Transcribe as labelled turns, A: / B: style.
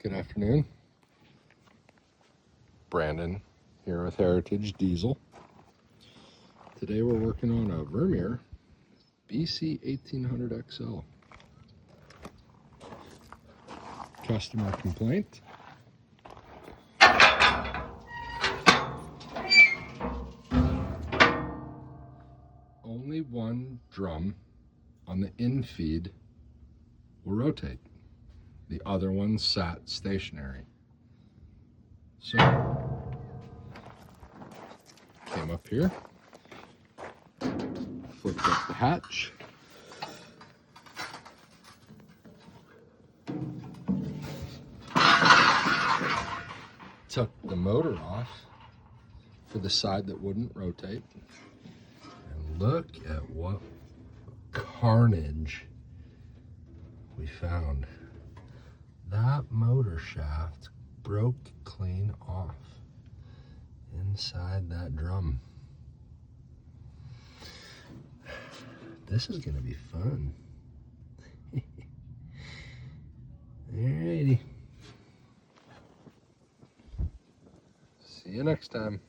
A: Good afternoon. Brandon here with Heritage Diesel. Today we're working on a Vermeer BC 1800 XL. Customer complaint. Only one drum on the infeed will rotate. The other one sat stationary. So, came up here, flipped up the hatch, took the motor off for the side that wouldn't rotate, and look at what carnage we found. That motor shaft broke clean off inside that drum. This is gonna be fun. Alrighty. See you next time.